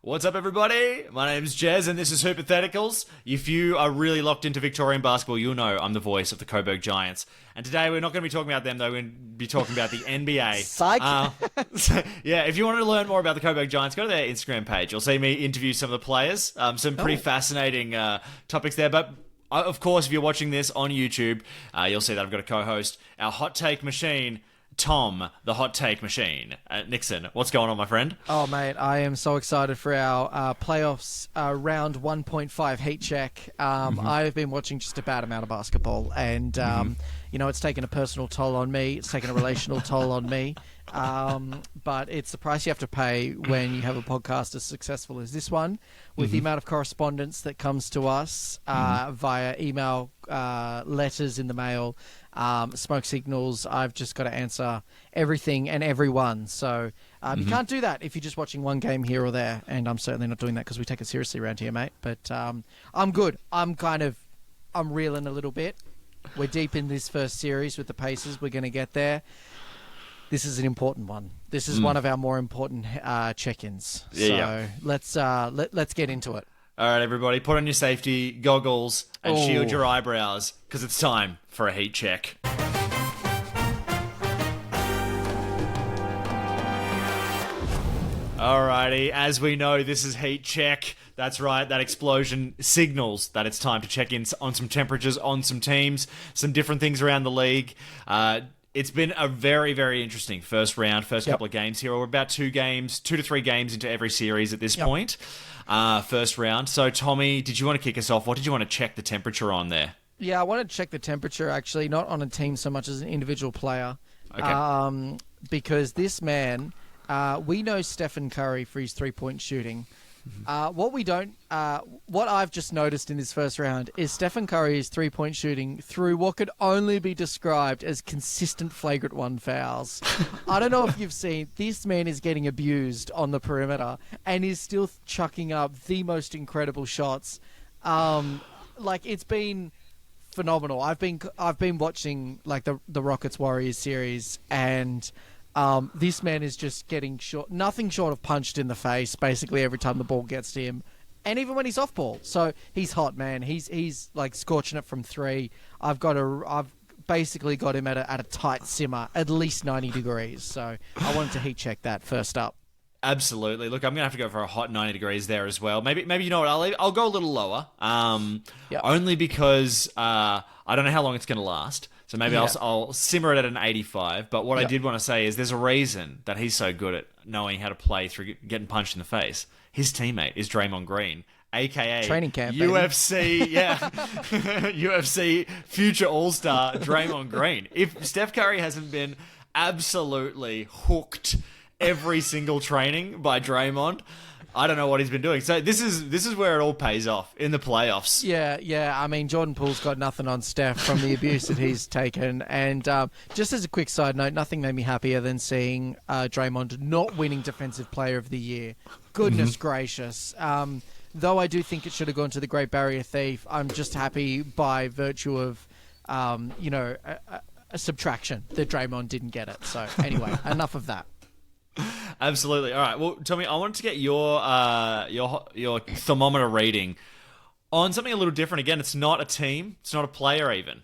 What's up, everybody? My name's Jez, and this is Hypotheticals. If you are really locked into Victorian basketball, you'll know I'm the voice of the Coburg Giants. And today, we're not going to be talking about them, though. We're going to be talking about the NBA. Psych! Yeah, if you want to learn more about the Coburg Giants, go to their Instagram page. You'll see me interview some of the players. Some pretty fascinating topics there. But, of course, if you're watching this on YouTube, you'll see that I've got a co-host, our hot take machine, Tom, the hot take machine. Nixon, what's going on, my friend? Oh, mate, I am so excited for our playoffs round 1.5 heat check. I've been watching just a bad amount of basketball, and, you know, it's taken a personal toll on me. It's taken a relational toll on me. But it's the price you have to pay when you have a podcast as successful as this one, with the amount of correspondence that comes to us via email, letters in the mail, smoke signals. I've just got to answer everything and everyone. So you can't do that if you're just watching one game here or there. And I'm certainly not doing that because we take it seriously around here, mate. But I'm good. I'm reeling a little bit. We're deep in this first series with the Pacers. We're going to get there. This is an important one. This is one of our more important check-ins. So let's get into it. All right, everybody, put on your safety goggles and shield your eyebrows, because it's time for a heat check. Alrighty, as we know, this is heat check. That's right, that explosion signals that it's time to check in on some temperatures, on some teams, some different things around the league. It's been a very, very interesting first couple of games here. We're about 2 to 3 games into every series at this point. First round. So, Tommy, did you want to kick us off? What did you want to check the temperature on there? Yeah, I want to check the temperature, actually, not on a team so much as an individual player. Okay. Because this man, we know Stephen Curry for his three-point shooting. What I've just noticed in this first round is Stephen Curry's three-point shooting through what could only be described as consistent flagrant one fouls. I don't know if you've seen, this man is getting abused on the perimeter and is still chucking up the most incredible shots. It's been phenomenal. I've been watching like the Rockets Warriors series, and this man is just getting nothing short of punched in the face basically every time the ball gets to him, and even when he's off ball. So he's hot, man. He's like scorching it from 3. I've basically got him at a tight simmer, at least 90 degrees. So I wanted to heat check that first up. Absolutely. Look, I'm gonna have to go for a hot 90 degrees there as well. Maybe you know what? I'll go a little lower. Only because I don't know how long it's gonna last. So maybe I'll simmer it at an 85. But what I did want to say is there's a reason that he's so good at knowing how to play through getting punched in the face. His teammate is Draymond Green, a.k.a. training camp, UFC, UFC future all-star Draymond Green. If Steph Curry hasn't been absolutely hooked every single training by Draymond, I don't know what he's been doing. So this is where it all pays off in the playoffs. Yeah. I mean, Jordan Poole's got nothing on Steph from the abuse that he's taken. And just as a quick side note, nothing made me happier than seeing Draymond not winning Defensive Player of the Year. Goodness gracious. Though I do think it should have gone to the Great Barrier Thief, I'm just happy by virtue of, a subtraction that Draymond didn't get it. So anyway, enough of that. Absolutely. All right. Well, Tommy, I wanted to get your thermometer reading on something a little different. Again, it's not a team. It's not a player even.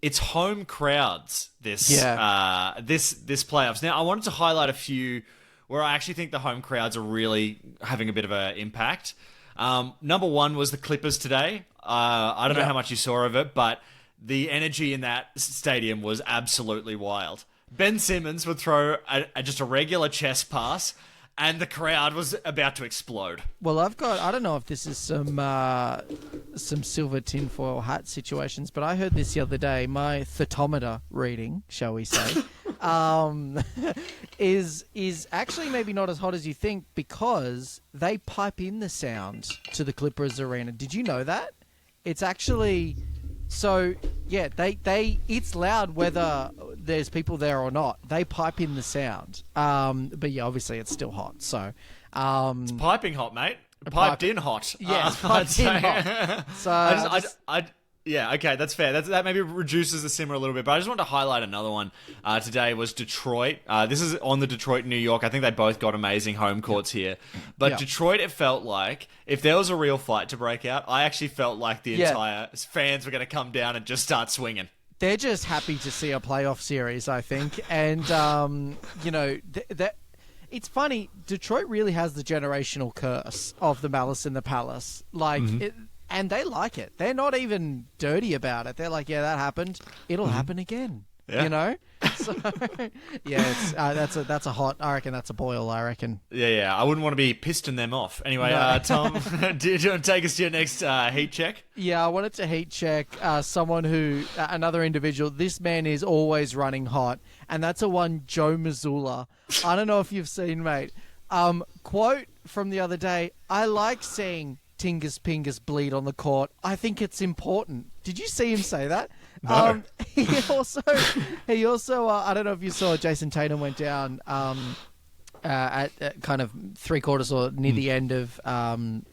It's home crowds this playoffs. Now, I wanted to highlight a few where I actually think the home crowds are really having a bit of an impact. Number 1 was the Clippers today. I don't know how much you saw of it, but the energy in that stadium was absolutely wild. Ben Simmons would throw just a regular chest pass, and the crowd was about to explode. Well, I don't know if this is some silver tinfoil hat situations, but I heard this the other day. My thermometer reading, shall we say, is actually maybe not as hot as you think, because they pipe in the sound to the Clippers arena. Did you know that? It's actually... So, yeah, it's loud whether there's people there or not. They pipe in the sound. But, yeah, obviously it's still hot. So, it's piping hot, mate. Piped in hot. Yeah, it's piped in hot. So, Yeah, okay, that's fair. That maybe reduces the simmer a little bit, but I just wanted to highlight another one today was Detroit. This is on the Detroit, New York. I think they both got amazing home courts here. But Detroit, it felt like, if there was a real fight to break out, I actually felt like the entire fans were going to come down and just start swinging. They're just happy to see a playoff series, I think. And, you know, it's funny. Detroit really has the generational curse of the Malice in the Palace. Like, and they like it. They're not even dirty about it. They're like, yeah, that happened. It'll happen again. Yeah. You know? So, yeah, it's, that's a hot, I reckon that's a boil, I reckon. Yeah. I wouldn't want to be pissing them off. Anyway, no. Tom, do you want to take us to your next heat check? Yeah, I wanted to heat check someone who, another individual, this man is always running hot, and that's Joe Mazzulla. I don't know if you've seen, mate. Quote from the other day, I like seeing Tingus Pingus bleed on the court. I think it's important. Did you see him say that? No. He also I don't know if you saw Jason Tatum went down at kind of 3/4 or near the end of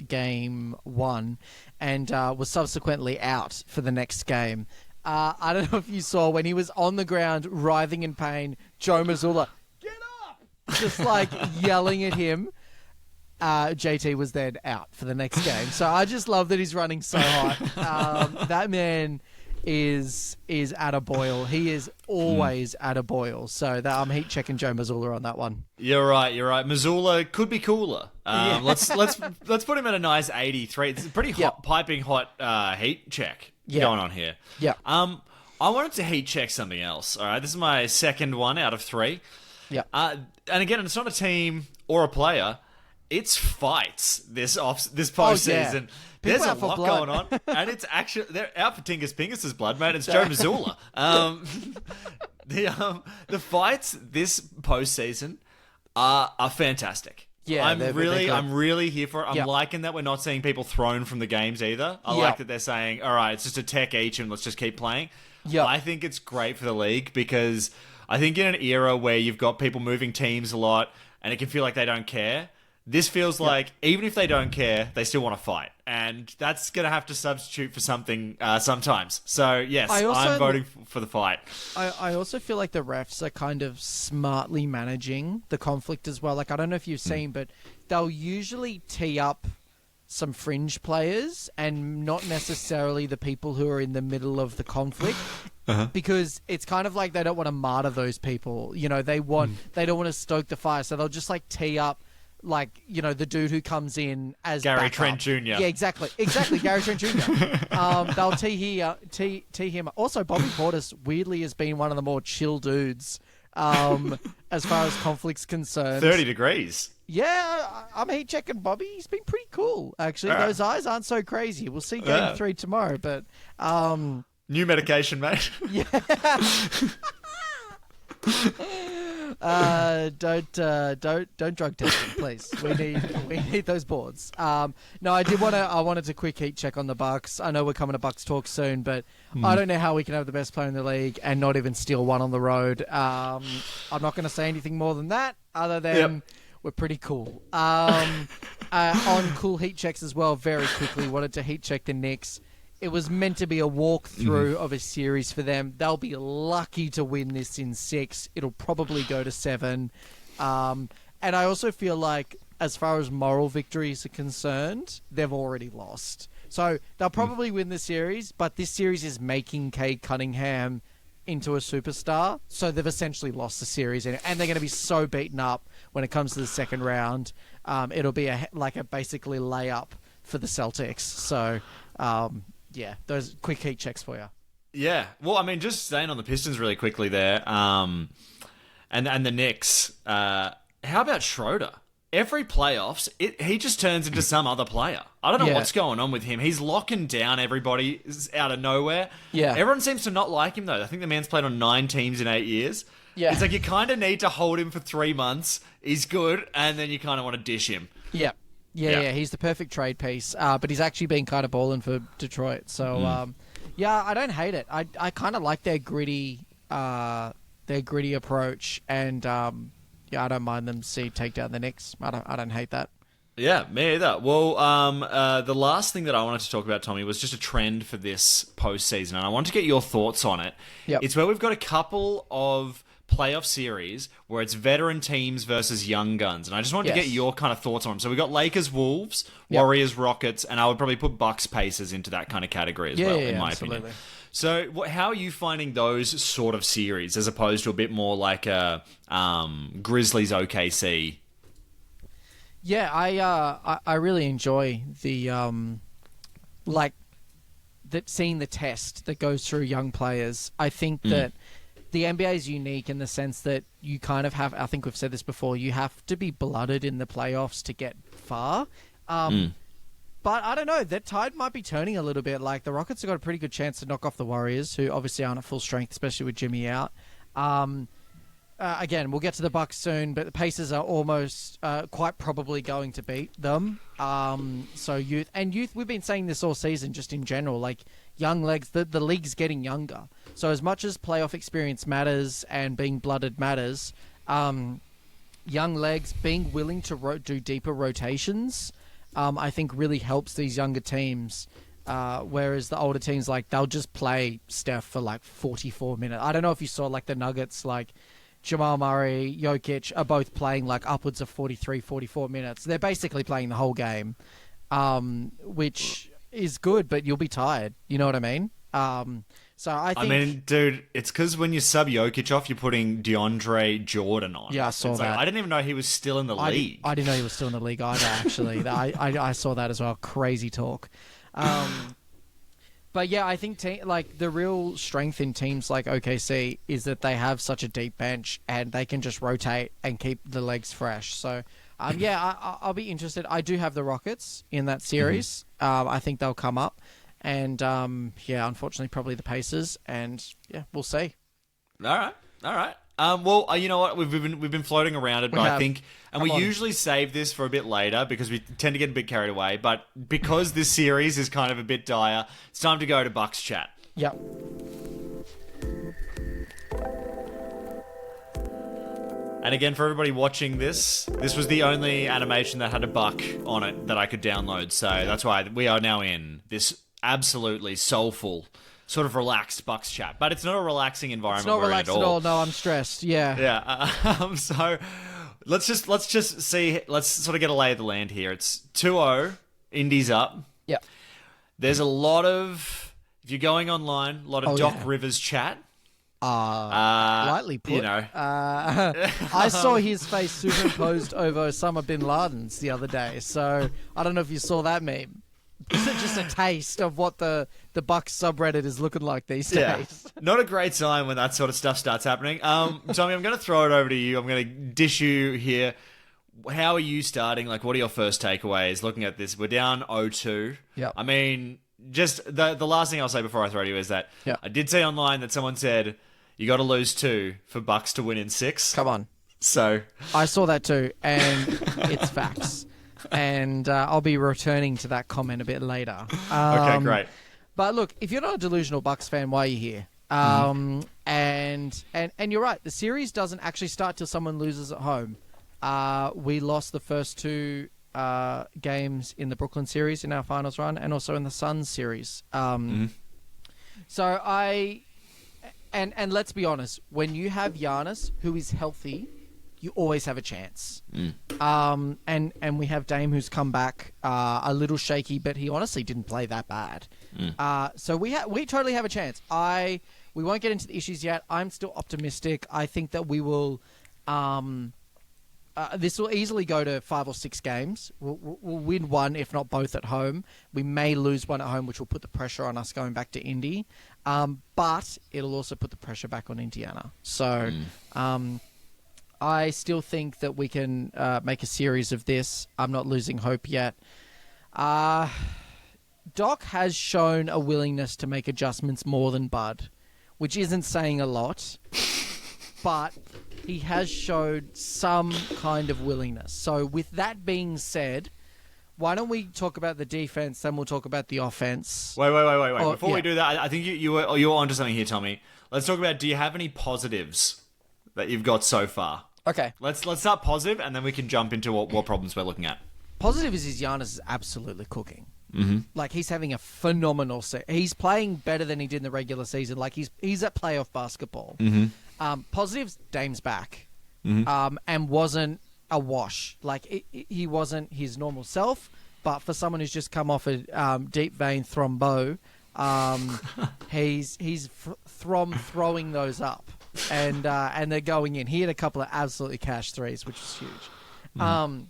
game 1 and was subsequently out for the next game. I don't know if you saw when he was on the ground writhing in pain, Joe Mazzulla, get up! Just like yelling at him. JT was then out for the next game. So I just love that he's running so hot. That man is at a boil. He is always at a boil. So I'm heat checking Joe Mazzulla on that one. You're right. Mazzulla could be cooler. Let's put him at a nice 83. It's a pretty hot, piping hot heat check going on here. Yeah. I wanted to heat check something else. All right, this is my second one out of 3. Yeah. And again, it's not a team or a player. It's fights this postseason. There's a lot going on, and it's actually they're out for Tingus Pingus' blood, mate. It's Joe Mazzulla. The fights this postseason are fantastic. Yeah, I'm really here for it. I'm liking that we're not seeing people thrown from the games either. I like that they're saying, all right, it's just a tech each, and let's just keep playing. Yeah, I think it's great for the league because I think in an era where you've got people moving teams a lot, and it can feel like they don't care. This feels like, even if they don't care, they still want to fight. And that's going to have to substitute for something sometimes. So, yes, I'm voting for the fight. I also feel like the refs are kind of smartly managing the conflict as well. Like, I don't know if you've seen, but they'll usually tee up some fringe players and not necessarily the people who are in the middle of the conflict. Because it's kind of like they don't want to martyr those people. You know, they don't want to stoke the fire. So they'll just, like, tee up like, you know, the dude who comes in as Gary backup. Trent Jr. Yeah, exactly, Gary Trent Jr. They'll tee him. Also, Bobby Portis weirdly has been one of the more chill dudes as far as conflict's concerned. 30 degrees. Yeah, I'm heat checking Bobby. He's been pretty cool, actually. Right. Those eyes aren't so crazy. We'll see game 3 tomorrow, but new medication, mate. Yeah. Don't drug test me, please. We need those boards. No, I wanted to quick heat check on the Bucks. I know we're coming to Bucks talk soon, but I don't know how we can have the best player in the league and not even steal one on the road. I'm not going to say anything more than that, other than we're pretty cool. On cool heat checks as well, very quickly, wanted to heat check the Knicks. It was meant to be a walkthrough of a series for them. They'll be lucky to win this in 6. It'll probably go to 7. And I also feel like, as far as moral victories are concerned, they've already lost. So they'll probably win the series, but this series is making Cade Cunningham into a superstar. So they've essentially lost the series, and they're going to be so beaten up when it comes to the second round. It'll be a basically layup for the Celtics. So... yeah, those quick heat checks for you. Yeah. Well, I mean, just staying on the Pistons really quickly there, and the Knicks. How about Schroeder? Every playoffs, he just turns into some other player. I don't know what's going on with him. He's locking down everybody out of nowhere. Yeah. Everyone seems to not like him, though. I think the man's played on 9 teams in 8 years. Yeah. It's like you kind of need to hold him for 3 months. He's good, and then you kind of want to dish him. Yeah. Yeah, he's the perfect trade piece, but he's actually been kind of balling for Detroit. So, I don't hate it. I kind of like their gritty approach, and I don't mind them take down the Knicks. I don't hate that. Yeah, me either. Well, the last thing that I wanted to talk about, Tommy, was just a trend for this postseason, and I want to get your thoughts on it. Yep. It's where we've got a couple of playoff series where it's veteran teams versus young guns, and I just wanted to get your kind of thoughts on them. So we've got Lakers, Wolves, Warriors, Rockets, and I would probably put Bucks, Pacers into that kind of category as well, in my opinion. So how are you finding those sort of series as opposed to a bit more like a Grizzlies OKC? Yeah, I really enjoy the seeing the test that goes through young players. I think that the NBA is unique in the sense that you kind of have, I think we've said this before, you have to be blooded in the playoffs to get far. But I don't know, that tide might be turning a little bit. Like, the Rockets have got a pretty good chance to knock off the Warriors, who obviously aren't at full strength, especially with Jimmy out. Again, we'll get to the Bucks soon, but the Pacers are almost quite probably going to beat them. So youth, we've been saying this all season, just in general, like young legs, the league's getting younger. So as much as playoff experience matters and being blooded matters, young legs being willing to do deeper rotations, I think really helps these younger teams. Whereas the older teams, like, they'll just play Steph for like 44 minutes. I don't know if you saw like the Nuggets, like Jamal Murray, Jokic are both playing like upwards of 43, 44 minutes. They're basically playing the whole game, which is good, but you'll be tired. You know what I mean? So I mean, dude, it's because when you sub Jokic off, you're putting DeAndre Jordan on. Yeah, I saw that. Like, I didn't even know he was still in the league. I didn't know he was still in the league either, actually. I saw that as well. Crazy talk. But yeah, I think like the real strength in teams like OKC is that they have such a deep bench and they can just rotate and keep the legs fresh. So I'll be interested. I do have the Rockets in that series. I think they'll come up. And, unfortunately, probably the Pacers. And, we'll see. All right. Well, you know what? We've been floating around it, but I think... And we usually save this for a bit later because we tend to get a bit carried away. But because this series is kind of a bit dire, it's time to go to Bucks Chat. Yep. And again, for everybody watching this was the only animation that had a buck on it that I could download. So that's why we are now in this absolutely soulful, sort of relaxed Bucks Chat. But it's not a relaxing environment. It's not relaxed at all. No, I'm stressed. Yeah. Yeah. So let's just see. Let's sort of get a lay of the land here. It's 2-0. Indy's up. Yeah. There's a lot of, if you're going online, a lot of Doc Rivers chat. Lightly put. You know. I saw his face superimposed over Osama bin Laden's the other day. So I don't know if you saw that meme. It's just a taste of what the Bucks subreddit is looking like these days. Not a great sign when that sort of stuff starts happening. Tommy, I'm going to throw it over to you. I'm going to dish you here. How are you starting? Like, what are your first takeaways looking at this? We're down 0-2. Yeah. I mean, just the last thing I'll say before I throw to you is that I did see online that someone said you got to lose 2 for Bucks to win in 6. Come on. So I saw that too, and it's facts. And I'll be returning to that comment a bit later. Okay, great. But look, if you're not a delusional Bucks fan, why are you here? And you're right. The series doesn't actually start till someone loses at home. We lost the first 2 games in the Brooklyn series in our finals run, and also in the Suns series. So and let's be honest, when you have Giannis, who is healthy, you always have a chance. And we have Dame, who's come back a little shaky, but he honestly didn't play that bad. So we totally have a chance. We won't get into the issues yet. I'm still optimistic. I think that we will. This will easily go to 5 or 6 games. We'll win 1, if not both, at home. We may lose 1 at home, which will put the pressure on us going back to Indy. But it'll also put the pressure back on Indiana. So. I still think that we can make a series of this. I'm not losing hope yet. Doc has shown a willingness to make adjustments more than Bud, which isn't saying a lot, but he has showed some kind of willingness. So with that being said, why don't we talk about the defense, then we'll talk about the offense. Wait. Before we do that, I think you were onto something here, Tommy. Let's talk about, do you have any positives that you've got so far? Okay. Let's start positive, and then we can jump into what problems we're looking at. positive is Giannis is absolutely cooking. Mm-hmm. Like, he's having a phenomenal he's playing better than he did in the regular season. Like, he's at playoff basketball. Mm-hmm. Positives, Dame's back. Mm-hmm. And wasn't a wash. Like, he wasn't his normal self, but for someone who's just come off a deep vein thrombo, he's throwing those up, and they're going in. He had a couple of absolutely cash threes, which is huge. Mm-hmm.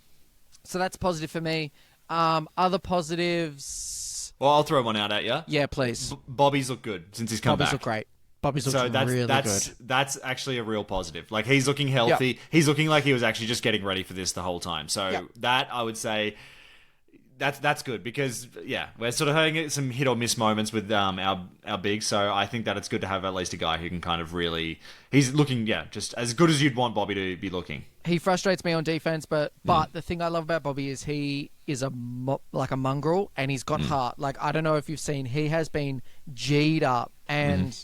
So that's positive for me. Other positives. Well, I'll throw one out at you. Yeah, please. Bobby's look good since he's come back. Bobby's look great. Bobby's looking really good. That's actually a real positive. Like, he's looking healthy. Yep. He's looking like he was actually just getting ready for this the whole time. So that, I would say, that's good because, we're sort of having some hit or miss moments with our bigs. So I think that it's good to have at least a guy who can kind of really... He's looking, just as good as you'd want Bobby to be looking. He frustrates me on defense, but the thing I love about Bobby is he is like a mongrel, and he's got heart. Like, I don't know if you've seen, he has been G'd up, and...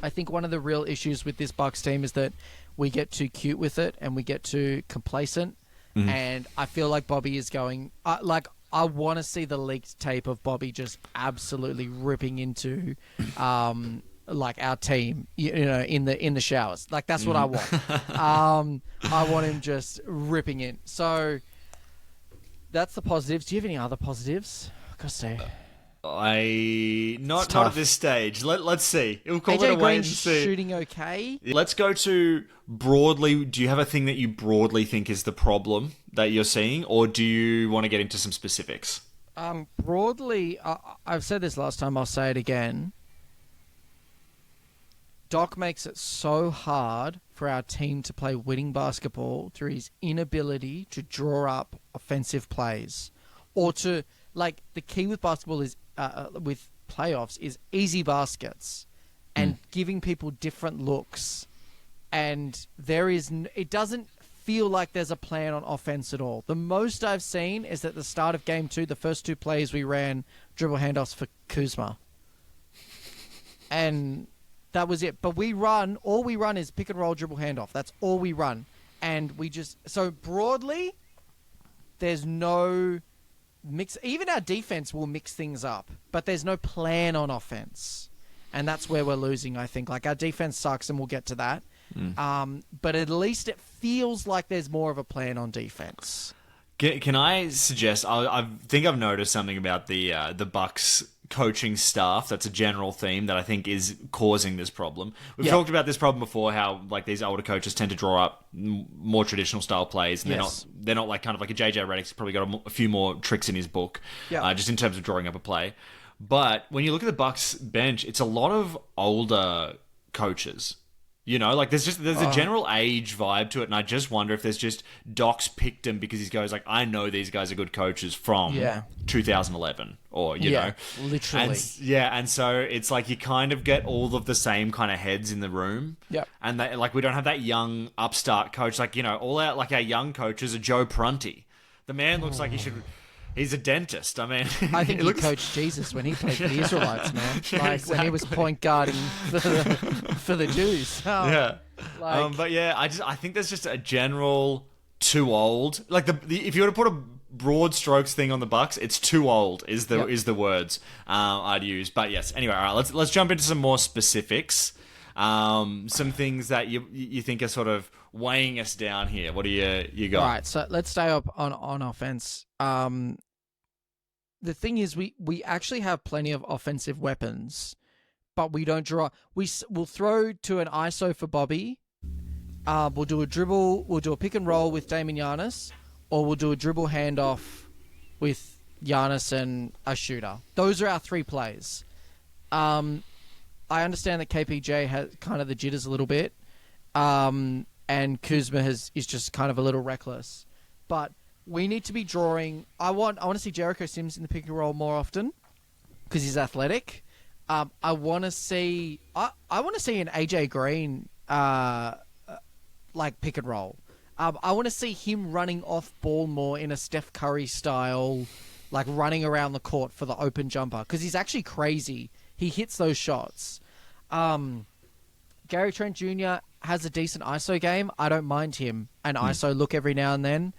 I think one of the real issues with this Bucks team is that we get too cute with it and we get too complacent. And I feel like Bobby is going... I want to see the leaked tape of Bobby just absolutely ripping into our team, in the showers. Like, that's what I want. I want him just ripping in. So that's the positives. Do you have any other positives? I gotta say... Not at this stage. Let's see. We'll call AJ it a wait and Green's see. Shooting okay. Let's go to broadly. Do you have a thing that you broadly think is the problem that you're seeing, or do you want to get into some specifics? Broadly, I've said this last time. I'll say it again. Doc makes it so hard for our team to play winning basketball through his inability to draw up offensive plays, or to the key with basketball is. With playoffs is easy baskets and giving people different looks, and it doesn't feel like there's a plan on offense at all. The most I've seen is at the start of game 2, the first 2 plays we ran dribble handoffs for Kuzma, and that was it. But all we run is pick and roll dribble handoff. That's all we run, and so broadly there's no mix. Even our defense will mix things up, but there's no plan on offense, and that's where we're losing. I think our defense sucks, and we'll get to that. But at least it feels like there's more of a plan on defense. Can I suggest? I think I've noticed something about the Bucks coaching staff. That's a general theme that I think is causing this problem. We've talked about this problem before. How these older coaches tend to draw up more traditional style plays, and they're not kind of like a JJ Redick's probably got a few more tricks in his book, just in terms of drawing up a play. But when you look at the Bucks bench, it's a lot of older coaches. There's a general age vibe to it, and I just wonder if there's just Doc's picked them because he goes I know these guys are good coaches from 2011, or you know, literally, and so it's you kind of get all of the same kind of heads in the room, and they, we don't have that young upstart coach, all our young coaches are Joe Prunty. The man looks like he should. He's a dentist. I mean, I think he coached Jesus when he played for the Israelites, man. Exactly. When he was point guarding for the Jews. But I think there's just a general too old. If you were to put a broad strokes thing on the Bucks, it's too old is the words I'd use. But yes, anyway, all right, let's jump into some more specifics. Some things that you think are sort of weighing us down here. What do you got? All right, so let's stay up on offense. The thing is, we actually have plenty of offensive weapons, but we don't draw. We'll throw to an ISO for Bobby. We'll do a dribble. We'll do a pick and roll with Dame and Giannis, or we'll do a dribble handoff with Giannis and a shooter. Those are our 3 plays. I understand that KPJ has kind of the jitters a little bit, and Kuzma is just kind of a little reckless, but we need to be drawing. I want to see Jericho Sims in the pick and roll more often because he's athletic. I want to see an AJ Green pick and roll. I want to see him running off ball more in a Steph Curry style, running around the court for the open jumper because he's actually crazy. He hits those shots. Gary Trent Jr. has a decent ISO game. I don't mind him an ISO look every now and then.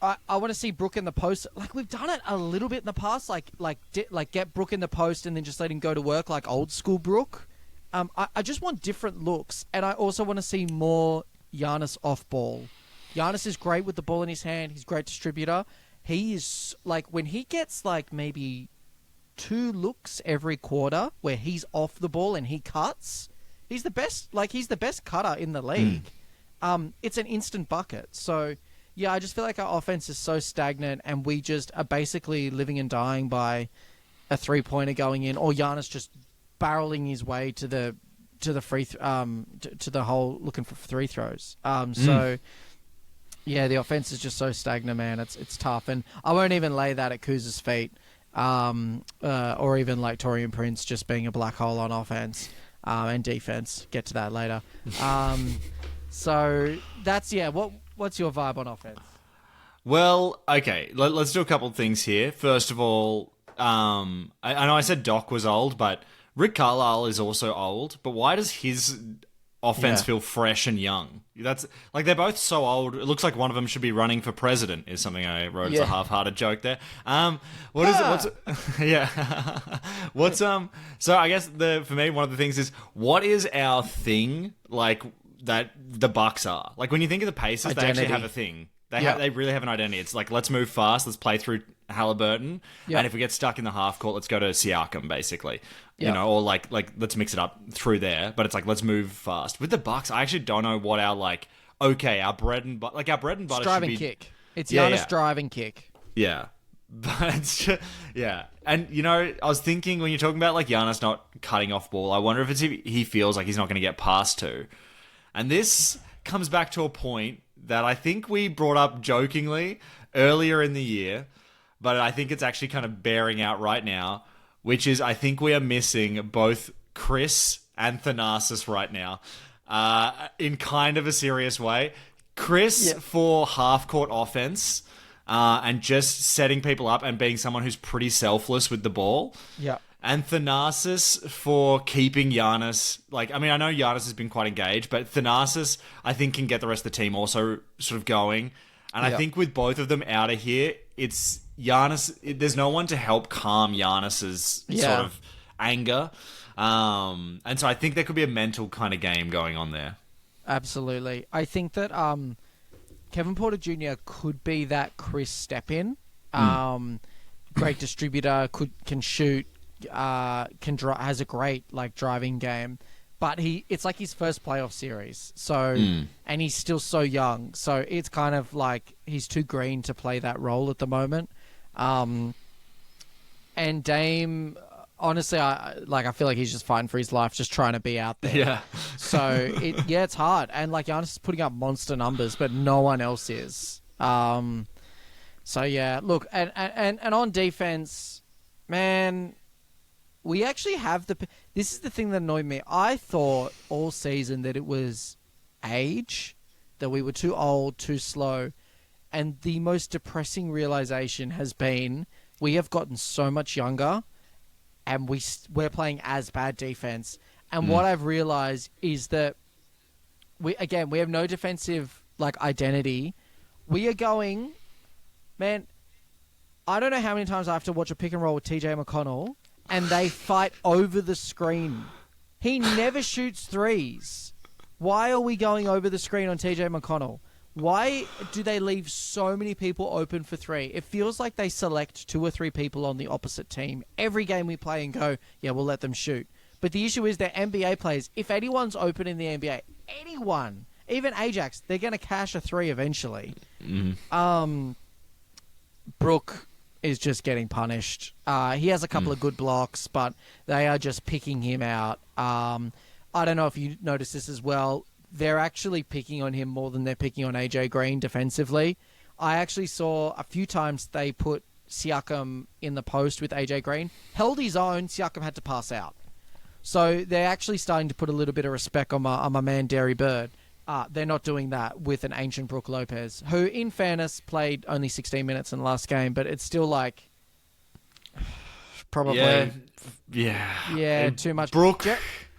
I want to see Brook in the post. Like, we've done it a little bit in the past. Like get Brook in the post and then just let him go to work like old school Brook. I just want different looks. And I also want to see more Giannis off ball. Giannis is great with the ball in his hand. He's a great distributor. He is, like, when he gets, like, maybe 2 looks every quarter where he's off the ball and he cuts, he's the best. Like, he's the best cutter in the league. It's an instant bucket. So, yeah, I just feel like our offense is so stagnant and we just are basically living and dying by a 3-pointer going in, or Giannis just barreling his way to the hole looking for free throws. So yeah, the offense is just so stagnant, man. It's tough, and I won't even lay that at Kuz's feet, or even like Taurean Prince just being a black hole on offense and defense. Get to that later. So that's What's your vibe on offense? Well, okay, let's do a couple of things here. First of all, I know I said Doc was old, but Rick Carlisle is also old. But why does his offense feel fresh and young? That's like, they're both so old. It looks like one of them should be running for president. Is something I wrote as a half-hearted joke there. What is it? What's yeah? What's So I guess for me, one of the things is, what is our thing like that the Bucks are? Like, when you think of the Pacers, they actually have a thing. They really have an identity. It's like, let's move fast. Let's play through Halliburton. And if we get stuck in the half court, let's go to Siakam, basically. You know, or like let's mix it up through there. But it's like, let's move fast. With the Bucks, I actually don't know what our our bread and butter driving should be. Kick. It's Giannis driving kick. Yeah. But it's just, and you know, I was thinking when you're talking about like Giannis not cutting off ball, I wonder if it's he feels like he's not going to get passed to. And this comes back to a point that I think we brought up jokingly earlier in the year, but I think it's actually kind of bearing out right now, which is, I think we are missing both Khris and Thanasis right now, in kind of a serious way. Khris for half-court offense, and just setting people up and being someone who's pretty selfless with the ball. Yeah. And Thanasis for keeping Giannis, I know Giannis has been quite engaged, but Thanasis, I think, can get the rest of the team also sort of going. And I think with both of them out of here, it's Giannis. There's no one to help calm Giannis's sort of anger. And so I think there could be a mental kind of game going on there. Absolutely. I think that Kevin Porter Jr. could be that Khris step-in. Great distributor, can shoot. Has a great driving game, but it's like his first playoff series, so and he's still so young, so it's kind of like he's too green to play that role at the moment. And Dame, honestly, I feel like he's just fighting for his life, just trying to be out there. So it's hard, and Giannis is putting up monster numbers, but no one else is. So yeah, look, and on defense, man. We actually have this is the thing that annoyed me. I thought all season that it was age, that we were too old, too slow. And the most depressing realization has been we have gotten so much younger and we're playing as bad defense. And what I've realized is that we have no defensive identity. We are going, man, I don't know how many times I have to watch a pick and roll with TJ McConnell. And they fight over the screen. He never shoots threes. Why are we going over the screen on TJ McConnell? Why do they leave so many people open for three? It feels like they select 2 or 3 people on the opposite team every game we play and go, yeah, we'll let them shoot. But the issue is they're NBA players. If anyone's open in the NBA, anyone, even Ajax, they're going to cash a 3 eventually. Brook is just getting punished. He has a couple of good blocks, but they are just picking him out. I don't know if you noticed this as well. They're actually picking on him more than they're picking on AJ Green defensively. I actually saw a few times they put Siakam in the post with AJ Green. Held his own, Siakam had to pass out. So they're actually starting to put a little bit of respect on my man, Derry Bird. They're not doing that with an ancient Brook Lopez, who, in fairness, played only 16 minutes in the last game, but it's still probably... Yeah, too much. Brook...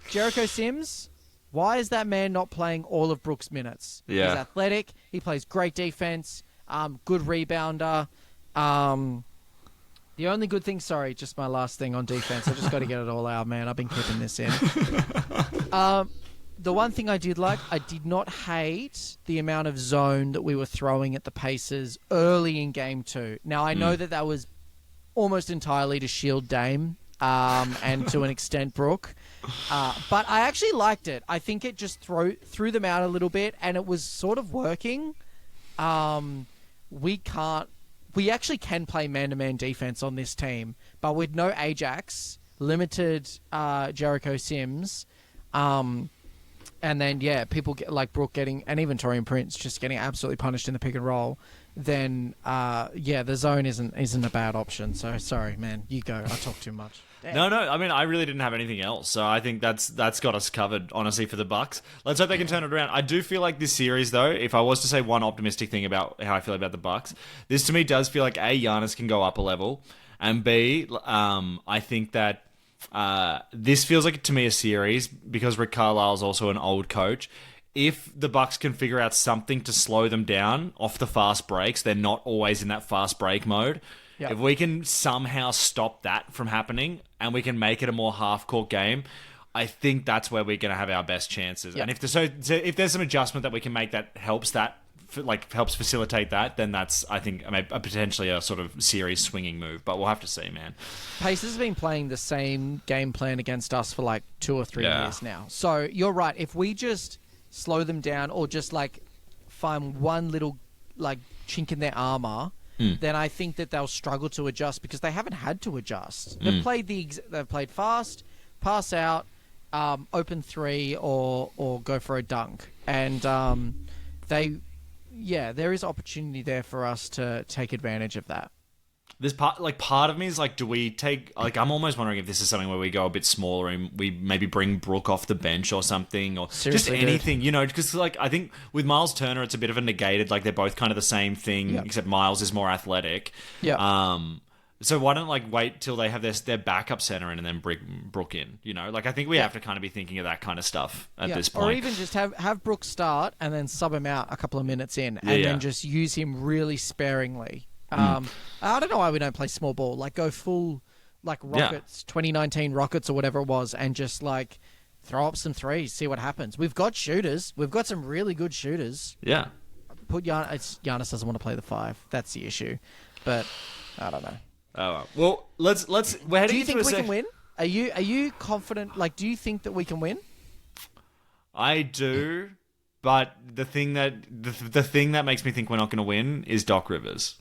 Jericho Sims, why is that man not playing all of Brook's minutes? Yeah. He's athletic, he plays great defense, good rebounder. The only good thing, sorry, just my last thing on defense. I just got to get it all out, man. I've been keeping this in. The one thing I did not hate the amount of zone that we were throwing at the Pacers early in Game 2. Now, I know that was almost entirely to shield Dame and to an extent Brook. But I actually liked it. I think it just threw them out a little bit, and it was sort of working. We actually can play man-to-man defense on this team, but with no Ajax, limited Jericho Sims, and then, people get like Brook getting, and even Taurean Prince just getting absolutely punished in the pick and roll, then, the zone isn't a bad option. So, sorry, man. You go. I talk too much. Damn. No. I mean, I really didn't have anything else, so I think that's got us covered, honestly, for the Bucks. Let's hope they can turn it around. I do feel like this series, though, if I was to say one optimistic thing about how I feel about the Bucks, this to me does feel like A, Giannis can go up a level, and B, I think that this feels like to me a series because Rick Carlisle's also an old coach. If the Bucks can figure out something to slow them down off the fast breaks, they're not always in that fast break mode. Yep. If we can somehow stop that from happening and we can make it a more half-court game, I think that's where we're going to have our best chances. Yep. And if there's some adjustment that we can make that helps facilitate that, then that's, I think, potentially a sort of series swinging move. But we'll have to see, man. Pacers has been playing the same game plan against us for like 2 or 3 years now. So you're right. If we just slow them down or just like find one little like chink in their armor, then I think that they'll struggle to adjust because they haven't had to adjust. They've played fast, pass out, open three, or go for a dunk, and there is opportunity there for us to take advantage of that. There's part of me is like, do we take, like, I'm almost wondering if this is something where we go a bit smaller and we maybe bring Brook off the bench or something, or seriously, just anything, because like I think with Miles Turner it's a bit of a negated, like they're both kind of the same thing, except Miles is more athletic. So why don't wait till they have their backup center in and then bring Brook in? Like I think we have to kind of be thinking of that kind of stuff at this point. Or even just have Brook start and then sub him out a couple of minutes in, and then just use him really sparingly. I don't know why we don't play small ball. Like go full Rockets, 2019 Rockets or whatever it was, and just like throw up some threes, see what happens. We've got shooters. We've got some really good shooters. Yeah. Giannis doesn't want to play the 5. That's the issue. But I don't know. Oh well, let's. We're heading. Do you think we can win? Are you confident? Like, do you think that we can win? I do, but the thing that makes me think we're not going to win is Doc Rivers.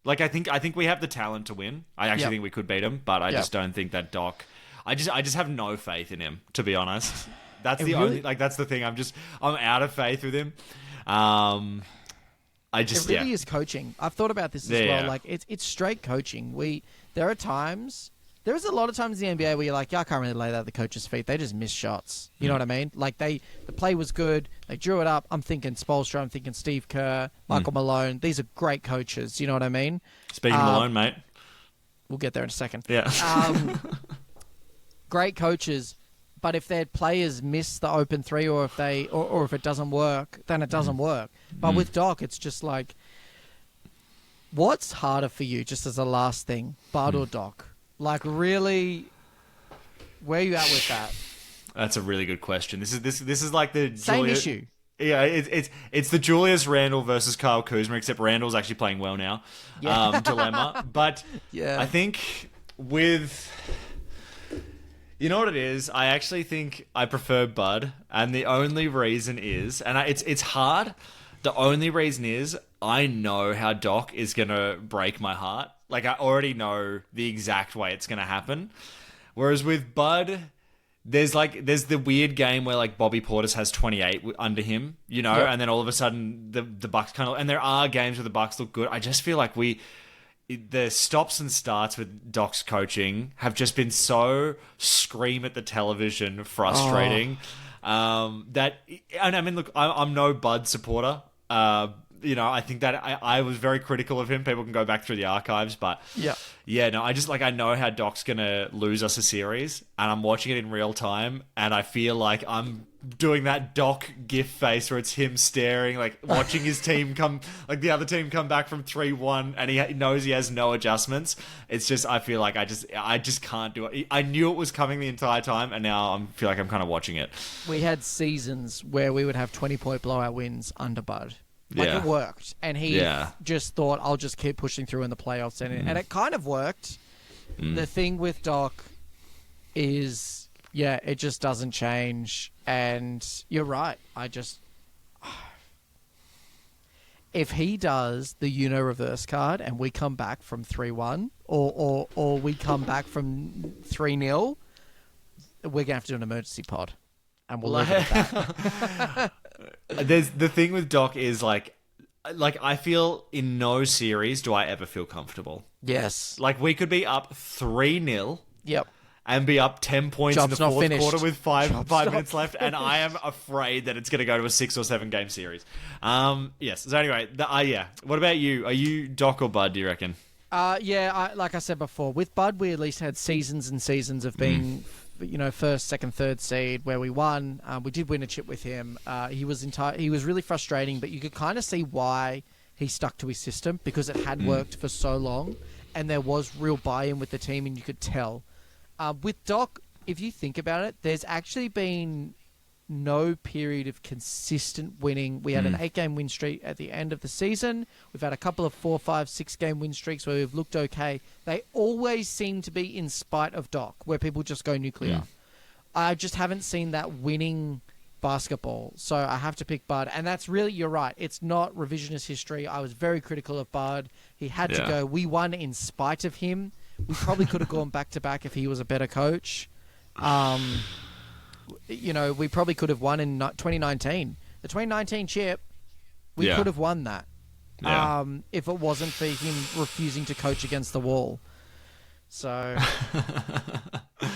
Like, I think we have the talent to win. I actually think we could beat him, but I just don't think that Doc. I just have no faith in him, to be honest. That's that's the thing. I'm out of faith with him. It really is coaching. I've thought about this as well. Yeah. Like it's straight coaching. There is a lot of times in the NBA where you're like, I can't really lay that at the coach's feet. They just miss shots. You know what I mean? Like the play was good. They drew it up. I'm thinking Spoelstra. I'm thinking Steve Kerr, Michael Malone. These are great coaches. You know what I mean? Speaking of Malone, mate. We'll get there in a second. Yeah. Great coaches. But if their players miss the open three, or if or if it doesn't work, then it doesn't work. But with Doc, it's just like, what's harder for you? Just as a last thing, Bud or Doc? Like, really, where are you at with that? That's a really good question. This is like the same issue. Yeah, it's the Julius Randle versus Kyle Kuzma, except Randle's actually playing well now. Dilemma, but I think with. You know what it is? I actually think I prefer Bud, and the only reason is, and it's hard, the only reason is I know how Doc is going to break my heart. Like, I already know the exact way it's going to happen. Whereas with Bud, there's the weird game where, like, Bobby Portis has 28 under him, and then all of a sudden the Bucks kind of, and there are games where the Bucks look good. I just feel like the stops and starts with Doc's coaching have just been so scream at the television frustrating. That, and I mean, look, I'm no Bud supporter. I think that I was very critical of him. People can go back through the archives, but I know how Doc's gonna lose us a series, and I'm watching it in real time, and I feel like I'm doing that Doc gif face where it's him staring, like watching his team come, like the other team come back from 3-1 and he knows he has no adjustments. It's just, I feel like I just can't do it. I knew it was coming the entire time and now I feel like I'm kind of watching it. We had seasons where we would have 20-point blowout wins under Bud. Like it worked. And he just thought, I'll just keep pushing through in the playoffs. And it kind of worked. The thing with Doc is, it just doesn't change. And you're right. If he does the reverse card and we come back from 3-1 or we come back from 3-0, we're going to have to do an emergency pod. And we'll leave it at that. There's the thing with Doc is like I feel in no series do I ever feel comfortable. Yes. Like we could be up 3-0. Yep. And be up 10 points Job's in the fourth finished. quarter with five minutes left, and I am afraid that it's going to go to a 6 or 7 game series. Yes. So anyway, What about you? Are you Doc or Bud? Do you reckon? Like I said before, with Bud, we at least had seasons and seasons of being, first, second, third seed where we won. We did win a chip with him. He was really frustrating, but you could kind of see why he stuck to his system because it had worked for so long, and there was real buy-in with the team, and you could tell. With Doc, if you think about it, there's actually been no period of consistent winning. We had an 8-game win streak at the end of the season. We've had a couple of 4, 5, 6-game win streaks where we've looked okay. They always seem to be in spite of Doc, where people just go nuclear. I just haven't seen that winning basketball, so I have to pick Bud. And that's really, you're right, it's not revisionist history. I was very critical of Bud. He had to go. We won in spite of him. We probably could have gone back-to-back if he was a better coach. We probably could have won in 2019. The 2019 chip, we could have won that if it wasn't for him refusing to coach against the wall. So,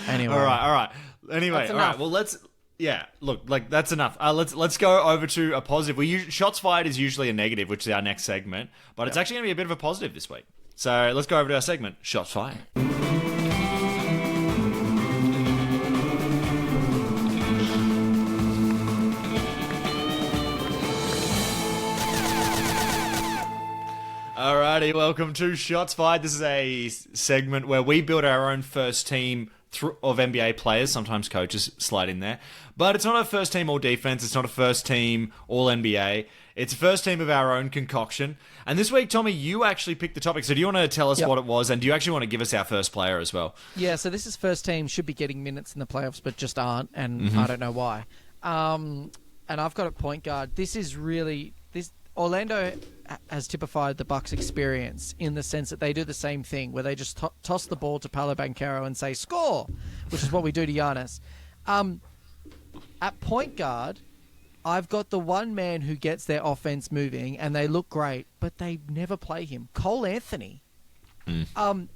anyway. All right. Anyway, all right. Well, let's... Yeah, look, that's enough. Let's go over to a positive. Shots fired is usually a negative, which is our next segment, but it's actually going to be a bit of a positive this week. So let's go over to our segment, Shots Fired. Alrighty, welcome to Shots Fired. This is a segment where we build our own first team of NBA players. Sometimes coaches slide in there. But it's not a first team all defense. It's not a first team all NBA. It's a first team of our own concoction. And this week, Tommy, you actually picked the topic. So do you want to tell us what it was? And do you actually want to give us our first player as well? Yeah, so this is first team. Should be getting minutes in the playoffs, but just aren't. And I don't know why. And I've got a point guard. This is really... Orlando has typified the Bucks experience in the sense that they do the same thing, where they just toss the ball to Paolo Banchero and say, score, which is what we do to Giannis. At point guard, I've got the one man who gets their offense moving, and they look great, but they never play him. Cole Anthony.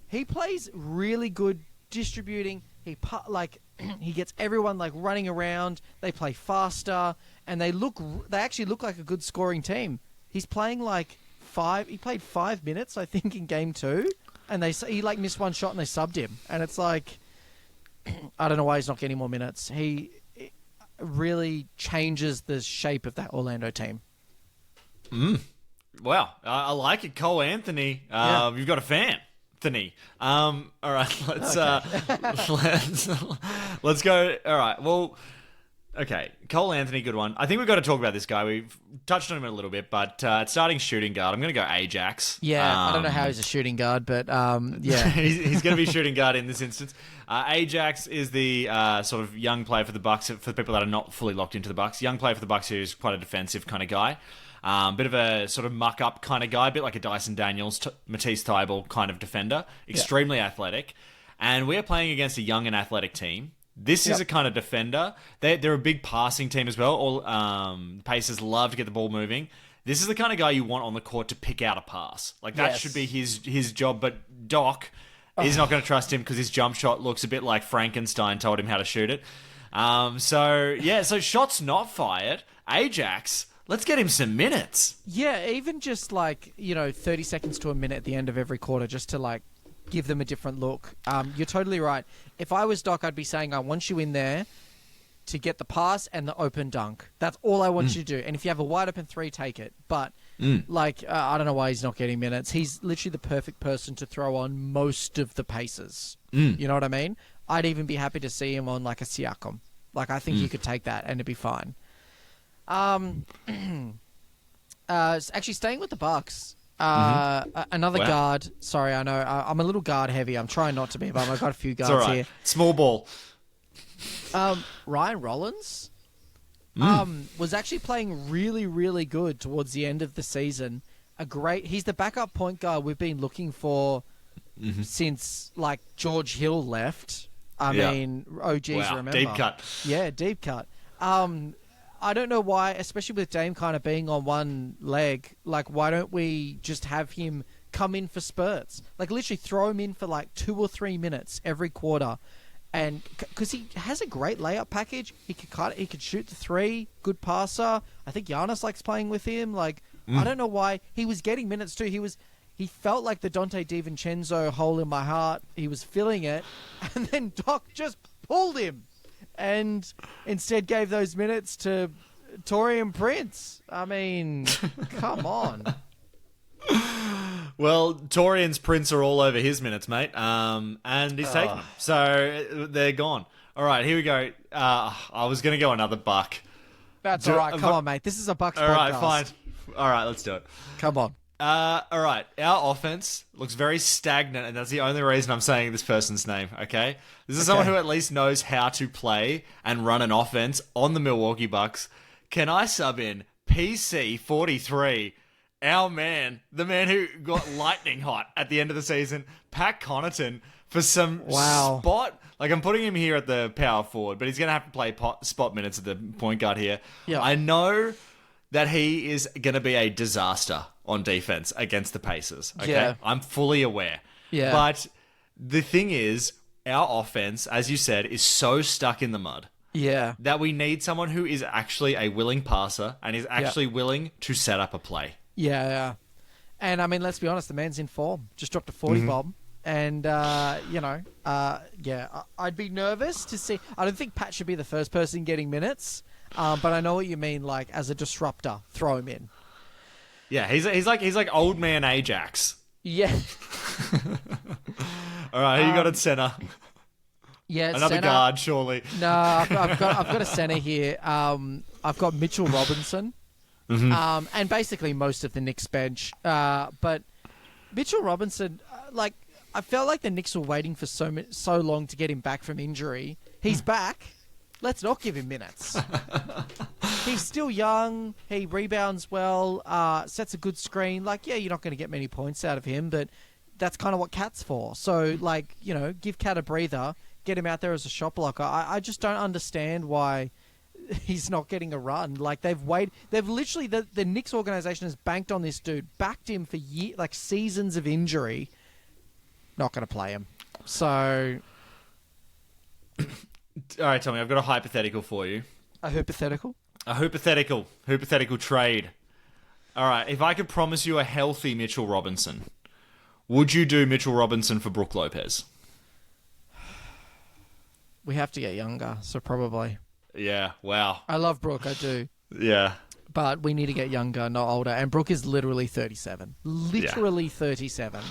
He plays really good distributing. He gets everyone running around. They play faster, and they actually look like a good scoring team. He's playing he played 5 minutes, I think, in game 2, and he missed one shot and they subbed him. And it's I don't know why he's not getting more minutes. He really changes the shape of that Orlando team. Wow, I like it. Cole Anthony. You've got a fan. All right, let's go. All right, well, okay, Cole Anthony, good one. I think we've got to talk about this guy. We've touched on him a little bit, but starting shooting guard, I'm going to go Ajax. Yeah, I don't know how he's a shooting guard, but yeah. he's going to be shooting guard in this instance. Ajax is the sort of young player for the Bucks, for the people that are not fully locked into the Bucks. Young player for the Bucks who's quite a defensive kind of guy. Bit of a sort of muck-up kind of guy, a bit like a Dyson Daniels, Matisse Thybulle kind of defender. Extremely athletic. And we are playing against a young and athletic team. This is a kind of defender. They're a big passing team as well. All Pacers love to get the ball moving. This is the kind of guy you want on the court to pick out a pass. That should be his job. But Doc is not going to trust him because his jump shot looks a bit like Frankenstein told him how to shoot it. So shots not fired. Ajax... Let's get him some minutes. Yeah, even just 30 seconds to a minute at the end of every quarter just to give them a different look. You're totally right. If I was Doc, I'd be saying, I want you in there. to get the pass and the open dunk. That's all I want you to do. And if you have a wide open three, take it. But I don't know why he's not getting minutes. He's literally the perfect person to throw on most of the paces. You know what I mean? I'd even be happy to see him on like a Siakam. Like, I think you could take that and it'd be fine. Actually, staying with the Bucks, another guard. Sorry, I know I'm a little guard heavy. I'm trying not to be, but I've got a few guards here. Small ball. Ryan Rollins was actually playing really, really good towards the end of the season. He's the backup point guard we've been looking for since like George Hill left. I mean, remember? Deep cut. Yeah, deep cut. I don't know why, especially with Dame kind of being on one leg, like, why don't we just have him come in for spurts? Like, literally throw him in for, like, 2 or 3 minutes every quarter. And because he has a great layup package, he could shoot the three, good passer. I think Giannis likes playing with him. Like, I don't know why. He was getting minutes, too. He felt like the Dante DiVincenzo hole in my heart. He was filling it. And then Doc just pulled him. And instead gave those minutes to Taurean Prince. I mean, come on. Well, Taurean's Prince are all over his minutes, mate. And he's taken them. So they're gone. All right, here we go. I was going to go another Buck. That's all right. Come on, mate. This is a Bucks podcast. All right, fine. All right, let's do it. Come on. All right, our offense looks very stagnant, and that's the only reason I'm saying this person's name, okay? This is someone who at least knows how to play and run an offense on the Milwaukee Bucks. Can I sub in PC43, our man, the man who got lightning hot at the end of the season, Pat Connaughton, for some spot? Like, I'm putting him here at the power forward, but he's going to have to play spot minutes at the point guard here. Yeah. I know that he is going to be a disaster on defense against the Pacers. Okay, yeah. I'm fully aware. Yeah. But the thing is, our offense, as you said, is so stuck in the mud. Yeah. That we need someone who is actually a willing passer and is actually willing to set up a play. Yeah. And I mean, let's be honest, the man's in form. Just dropped a 40 bomb. And, I'd be nervous to see. I don't think Pat should be the first person getting minutes. But I know what you mean, like, as a disruptor, throw him in. Yeah, he's like old man Ajax. Yeah. All right, who you got at center? Yeah, another center, guard, surely. No, I've got a center here. I've got Mitchell Robinson, and basically most of the Knicks bench. But Mitchell Robinson, I felt like the Knicks were waiting for so long to get him back from injury. He's back. Let's not give him minutes. He's still young. He rebounds well, sets a good screen. You're not going to get many points out of him, but that's kind of what Cat's for. So, give Cat a breather, get him out there as a shot blocker. I just don't understand why he's not getting a run. They've literally, the Knicks organization has banked on this dude, backed him for seasons of injury. Not going to play him. So... All right, Tommy, I've got a hypothetical for you. A hypothetical? A hypothetical trade. All right, if I could promise you a healthy Mitchell Robinson, would you do Mitchell Robinson for Brook Lopez? We have to get younger, so probably. Yeah, wow. I love Brook, I do. Yeah. But we need to get younger, not older. And Brook is literally 37. Literally 37.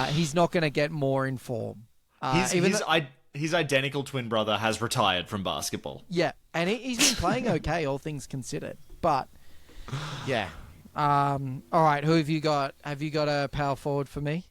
He's not going to get more in form. His identical twin brother has retired from basketball. Yeah, and he's been playing okay, all things considered. But, yeah. All right, who have you got? Have you got a power forward for me?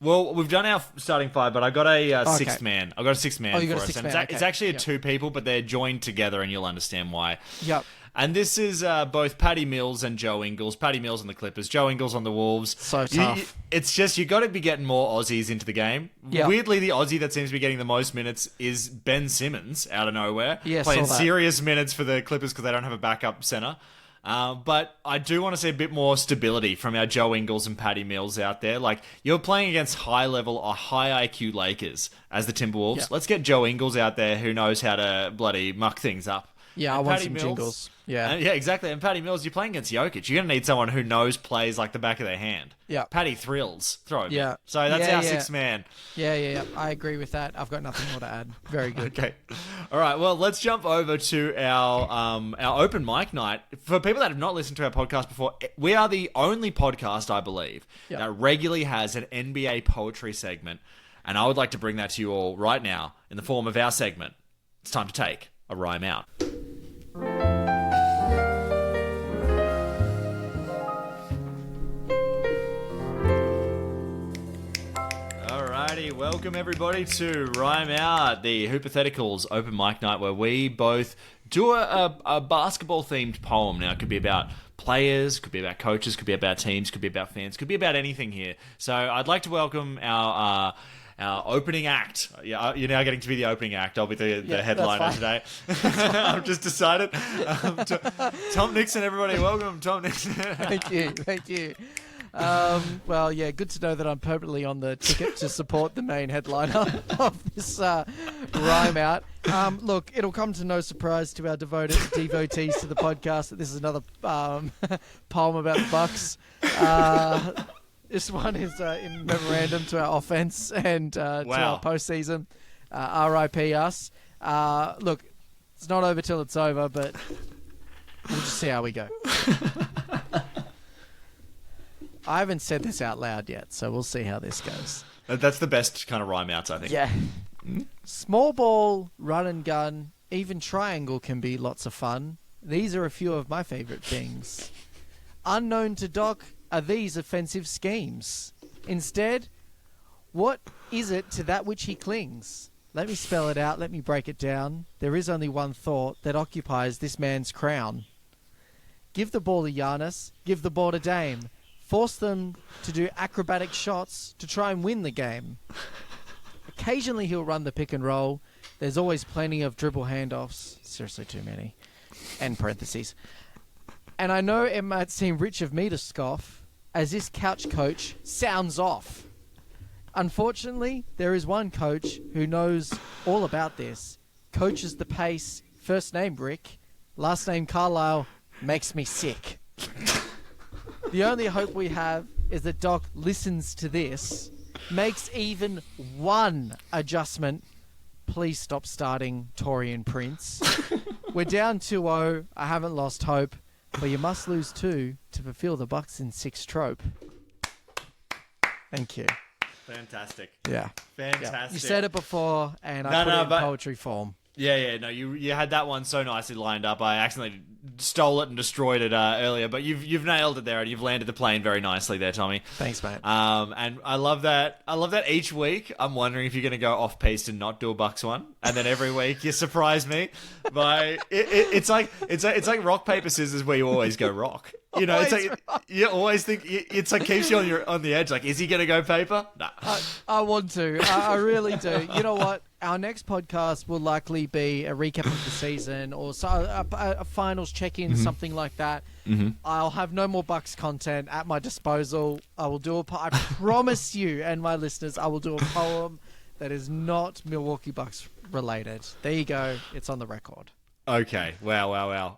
Well, we've done our starting five, but I got a sixth man. I've got a sixth man for us. It's actually two people, but they're joined together, and you'll understand why. Yep. And this is both Patty Mills and Joe Ingles. Patty Mills on the Clippers, Joe Ingles on the Wolves. So tough. It's just, you got to be getting more Aussies into the game. Yep. Weirdly, the Aussie that seems to be getting the most minutes is Ben Simmons, out of nowhere. Yeah, playing serious minutes for the Clippers because they don't have a backup center. But I do want to see a bit more stability from our Joe Ingles and Patty Mills out there. You're playing against high-level or high IQ Lakers as the Timberwolves. Yep. Let's get Joe Ingles out there who knows how to bloody muck things up. Yeah, I want some jingles. Yeah. Yeah, exactly. And Patty Mills, you're playing against Jokic. You're going to need someone who knows plays like the back of their hand. Yeah. Patty thrills. Throw him. Yeah. In. So that's our sixth man. Yeah. I agree with that. I've got nothing more to add. Very good. Okay. All right. Well, let's jump over to our open mic night. For people that have not listened to our podcast before, we are the only podcast, I believe, that regularly has an NBA poetry segment. And I would like to bring that to you all right now in the form of our segment. It's time to take a rhyme out. Alrighty, welcome everybody to Rhyme Out, the Hypotheticals open mic night where we both do a basketball-themed poem. Now, it could be about players, could be about coaches, could be about teams, could be about fans, could be about anything here. So I'd like to welcome our opening act. Yeah, you're now getting to be the opening act. I'll be the headliner today. I've just decided. Tom Nixon, everybody, welcome, Tom Nixon. Thank you. Well, yeah, good to know that I'm permanently on the ticket to support the main headliner of this rhyme out. Look, it'll come to no surprise to our devotees to the podcast that this is another poem about the Bucks. This one is in memorandum to our offense and to our postseason. R.I.P. us. Look, it's not over till it's over, but we'll just see how we go. I haven't said this out loud yet, so we'll see how this goes. That's the best kind of rhyme outs, I think. Yeah. Small ball, run and gun, even triangle can be lots of fun. These are a few of my favourite things. Unknown to Doc are these offensive schemes. Instead, what is it to that which he clings? Let me spell it out, let me break it down. There is only one thought that occupies this man's crown. Give the ball to Giannis, give the ball to Dame. Force them to do acrobatic shots to try and win the game. Occasionally he'll run the pick and roll. There's always plenty of dribble handoffs. Seriously, too many. And parentheses. And I know it might seem rich of me to scoff, as this couch coach sounds off. Unfortunately, there is one coach who knows all about this. Coaches the pace, first name Rick, last name Carlisle, makes me sick. The only hope we have is that Doc listens to this, makes even one adjustment. Please stop starting Torian Prince. We're down 2-0. I haven't lost hope. But you must lose 2 to fulfill the Bucks in 6 trope. Thank you. Fantastic. Yeah. Fantastic. Yeah. You said it before, and I put it in poetry form. Yeah. No, you had that one so nicely lined up. I accidentally stole it and destroyed it earlier, but you've nailed it there, and you've landed the plane very nicely there, Tommy. Thanks, mate. And I love that. I love that each week I'm wondering if you're going to go off piste and not do a Bucks one, and then every week you surprise me by it's like rock paper scissors where you always go rock. You know, it's like you always think it's like keeps you on the edge. Like, is he going to go paper? No. I want to. I really do. You know what? Our next podcast will likely be a recap of the season or a finals check-in, something like that. Mm-hmm. I'll have no more Bucks content at my disposal. I will do I promise you and my listeners, I will do a poem that is not Milwaukee Bucks related. There you go. It's on the record. Okay. Wow.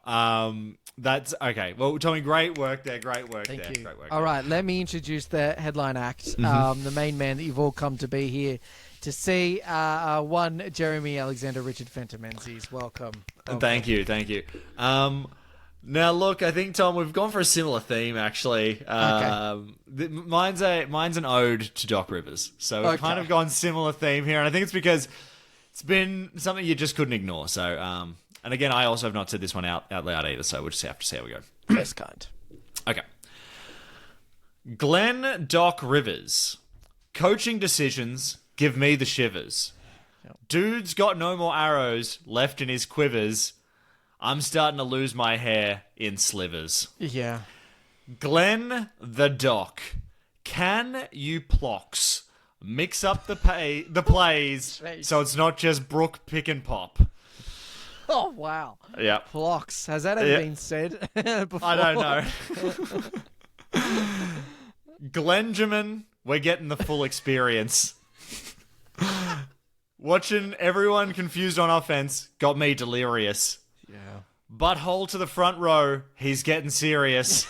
That's okay. Well, Tommy, great work there. Great work Thank there. you. Great work. All right, let me introduce the headline act, the main man that you've all come to be here to see. One, Jeremy Alexander Richard Fenton Menzies. Welcome. Thank you. Now, look, I think, Tom, we've gone for a similar theme, actually. Okay. Mine's an ode to Doc Rivers. So we've kind of gone similar theme here, and I think it's because it's been something you just couldn't ignore. So, and again, I also have not said this one out loud either, so we'll just have to see how we go. Best kind. Okay. Glenn Doc Rivers. Coaching decisions give me the shivers. Yep. Dude's got no more arrows left in his quivers. I'm starting to lose my hair in slivers. Yeah. Glenn the Doc. Can you plox mix up the plays so it's not just Brook pick and pop? Oh, wow. Yeah. Plox. Has that ever been said before? I don't know. Glenjamin, we're getting the full experience. Watching everyone confused on offense got me delirious. Yeah. butthole to the front row. He's getting serious.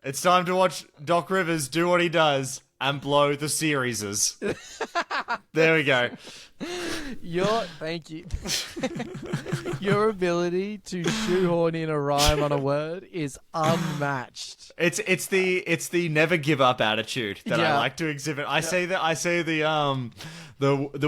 It's time to watch Doc Rivers do what he does and blow the serieses. There we go. Thank you. Your ability to shoehorn in a rhyme on a word is unmatched. It's the never give up attitude that I like to exhibit. I say the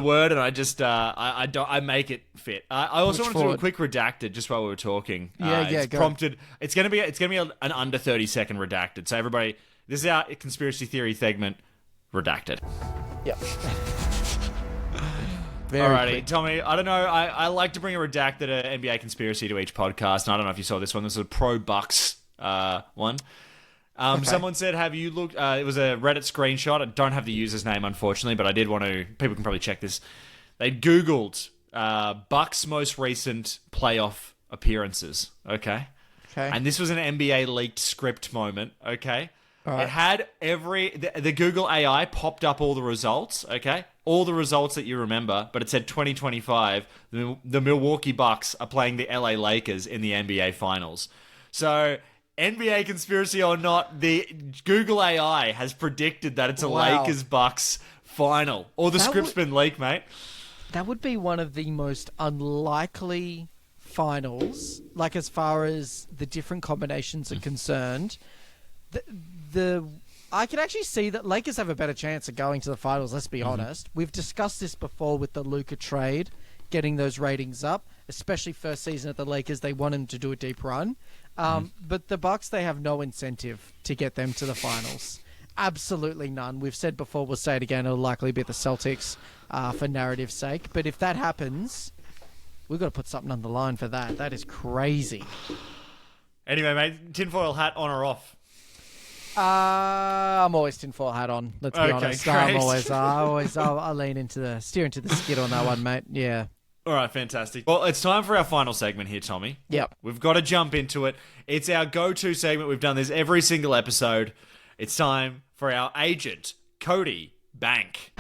word and I just I make it fit. I also want to do a quick redacted just while we were talking. It's prompted. It's gonna be an under 30-second redacted. So everybody, this is our conspiracy theory segment. Redacted. Yep. Alrighty, quick. Tommy, I don't know. I like to bring a redacted NBA conspiracy to each podcast, and I don't know if you saw this one. This is a pro Bucks one. Okay. Someone said, have you looked... it was a Reddit screenshot. I don't have the user's name, unfortunately, but I did want to... People can probably check this. They Googled Bucks' most recent playoff appearances, okay? And this was an NBA leaked script moment, okay? Right. It had the Google AI popped up all the results, okay? All the results that you remember, but it said 2025, the Milwaukee Bucks are playing the LA Lakers in the NBA Finals. So, NBA conspiracy or not, the Google AI has predicted that it's a Lakers-Bucks final. Or the script's been leaked, mate. That would be one of the most unlikely finals, like as far as the different combinations are concerned. I can actually see that Lakers have a better chance of going to the finals, let's be honest. We've discussed this before with the Luka trade, getting those ratings up, especially first season at the Lakers. They want him to do a deep run. But the Bucks, they have no incentive to get them to the finals. Absolutely none. We've said before, we'll say it again, it'll likely be the Celtics for narrative's sake. But if that happens, we've got to put something on the line for that. That is crazy. Anyway, mate, tinfoil hat on or off? I'm always tinfoil hat on. Let's be honest. Great. I'll lean into steer into the skid on that one, mate. Yeah. All right, fantastic. Well, it's time for our final segment here, Tommy. Yep. We've got to jump into it. It's our go-to segment. We've done this every single episode. It's time for our agent, Cody Bank.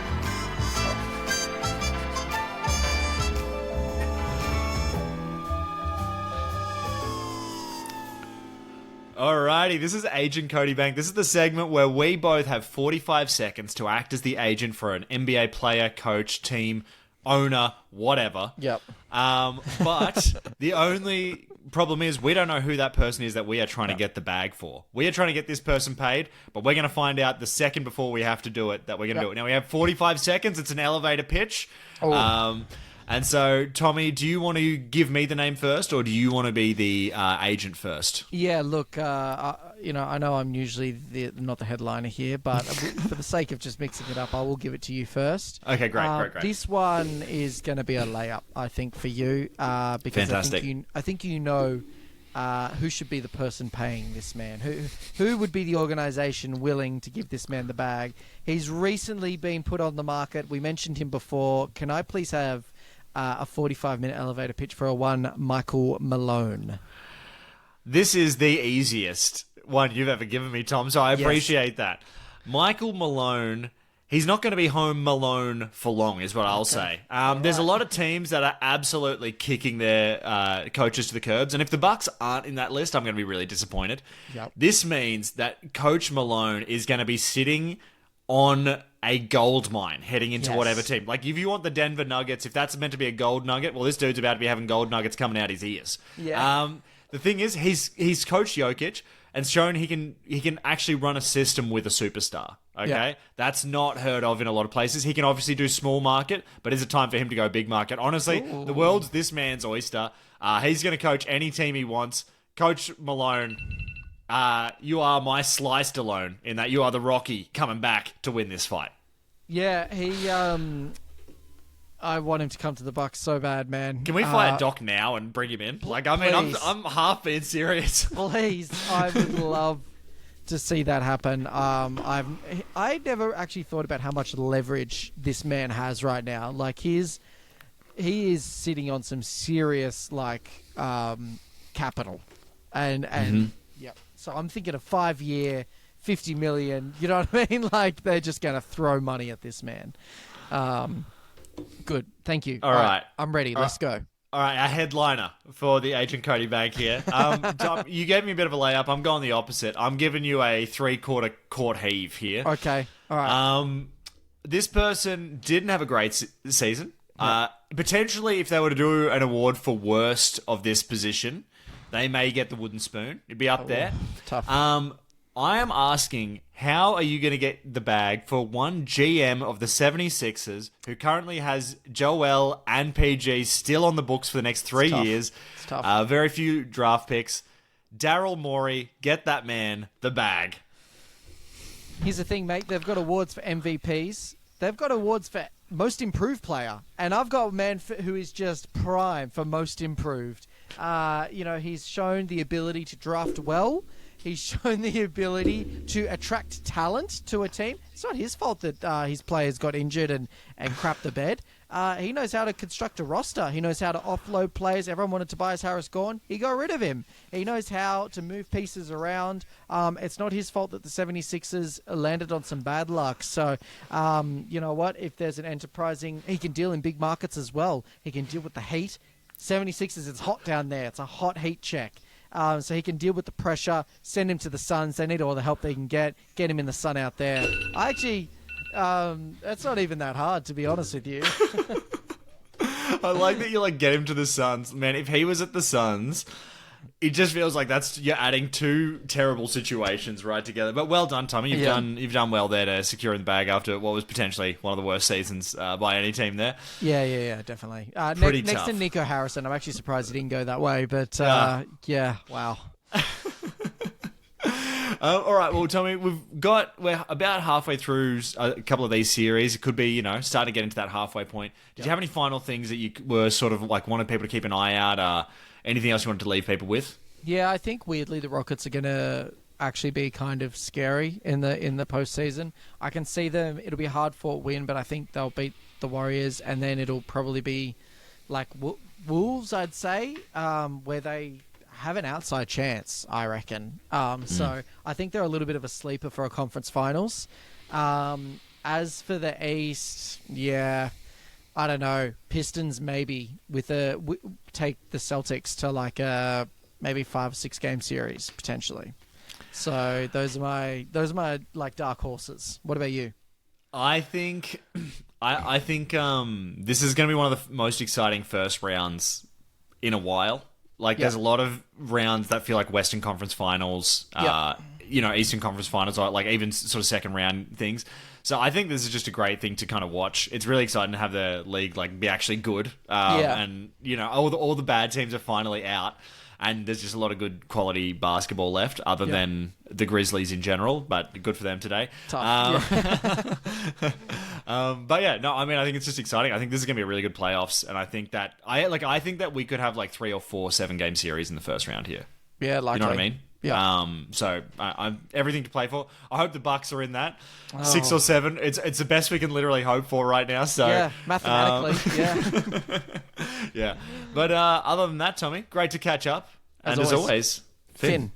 Alrighty, this is Agent Cody Bank. This is the segment where we both have 45 seconds to act as the agent for an NBA player, coach, team, owner, whatever. Yep. But the only problem is we don't know who that person is that we are trying to get the bag for. We are trying to get this person paid, but we're going to find out the second before we have to do it that we're going to do it. Now, we have 45 seconds. It's an elevator pitch. Oh. And so, Tommy, do you want to give me the name first, or do you want to be the agent first? Yeah, look, I know I'm usually not the headliner here, but for the sake of just mixing it up, I will give it to you first. Okay, great. This one is going to be a layup, I think, for you, because fantastic. I think you know who should be the person paying this man. Who would be the organisation willing to give this man the bag? He's recently been put on the market. We mentioned him before. Can I please have a 45-minute elevator pitch for one Michael Malone? This is the easiest one you've ever given me, Tom, so I appreciate that. Michael Malone, he's not going to be home Malone for long, is what I'll say. There's a lot of teams that are absolutely kicking their coaches to the curbs, and if the Bucks aren't in that list, I'm going to be really disappointed. Yep. This means that Coach Malone is going to be sitting on a gold mine heading into whatever team. Like, if you want the Denver Nuggets, if that's meant to be a gold nugget, well, this dude's about to be having gold nuggets coming out his ears. Yeah. The thing is, he's coached Jokic and shown he can actually run a system with a superstar. Okay? Yeah. That's not heard of in a lot of places. He can obviously do small market, but is it time for him to go big market? Honestly, the world's this man's oyster. He's going to coach any team he wants. Coach Malone, you are my sliced alone in that you are the Rocky coming back to win this fight. Yeah, I want him to come to the Bucks so bad, man. Can we fire Doc now and bring him in? Like, I mean, I'm half being serious. Please, I would love to see that happen. I never actually thought about how much leverage this man has right now. Like, he is sitting on some serious capital, and yeah. So I'm thinking a 5-year, $50 million. You know what I mean? Like, they're just going to throw money at this man. Good. Thank you. All right. I'm ready. Let's go. All right, a headliner for the Agent Cody Bank here. Tom, you gave me a bit of a layup. I'm going the opposite. I'm giving you a 3/4 court heave here. Okay, all right. This person didn't have a great season. Potentially, if they were to do an award for worst of this position, they may get the wooden spoon. It'd be up there. Tough. I am asking, how are you going to get the bag for one GM of the 76ers who currently has Joel and PG still on the books for the next 3 years? It's tough. Very few draft picks. Daryl Morey, get that man the bag. Here's the thing, mate. They've got awards for MVPs. They've got awards for most improved player. And I've got a man who is just prime for most improved. He's shown the ability to draft well. He's shown the ability to attract talent to a team. It's not his fault that his players got injured and crapped the bed. He knows how to construct a roster. He knows how to offload players. Everyone wanted Tobias Harris gone. He got rid of him. He knows how to move pieces around. It's not his fault that the 76ers landed on some bad luck. So, you know what? If there's an enterprising... He can deal in big markets as well. He can deal with the heat. 76ers, it's hot down there. It's a hot heat check. So he can deal with the pressure, send him to the Suns. They need all the help they can get him in the sun out there. I actually, that's not even that hard, to be honest with you. I like that you get him to the Suns. Man, if he was at the Suns, it just feels like you're adding two terrible situations right together. But well done, Tommy. You've done well there to secure the bag after what was potentially one of the worst seasons by any team there. Yeah, definitely. Pretty next tough. to Nico Harrison, I'm actually surprised he didn't go that way. But wow. All right, well, Tommy, we're about halfway through a couple of these series. It could be, starting to get into that halfway point. Did you have any final things that you were sort of wanted people to keep an eye out? Anything else you wanted to leave people with? Yeah, I think weirdly the Rockets are going to actually be kind of scary in the postseason. I can see them. It'll be a hard-fought win, but I think they'll beat the Warriors, and then it'll probably be like Wolves, I'd say, where they have an outside chance, I reckon. So I think they're a little bit of a sleeper for a conference finals. As for the East, yeah, I don't know. Pistons maybe take the Celtics to maybe 5 or 6 game series potentially. So those are my dark horses. What about you? I think this is going to be one of the most exciting first rounds in a while. There's a lot of rounds that feel like Western Conference Finals, Eastern Conference Finals, or even sort of second round things. So I think this is just a great thing to kind of watch. It's really exciting to have the league be actually good. And all the bad teams are finally out, and there's just a lot of good quality basketball left, other than the Grizzlies in general. But good for them today. Tough. But yeah, no, I mean, I think it's just exciting. I think this is going to be a really good playoffs, and I think that I think that we could have 3 or 4 7-game series in the first round here. Yeah, likely. You know what I mean? Yeah. So I'm everything to play for. I hope the Bucks are in that 6 or 7. It's the best we can literally hope for right now. So yeah, mathematically, yeah. Yeah. But other than that, Tommy, great to catch up. As always, Finn.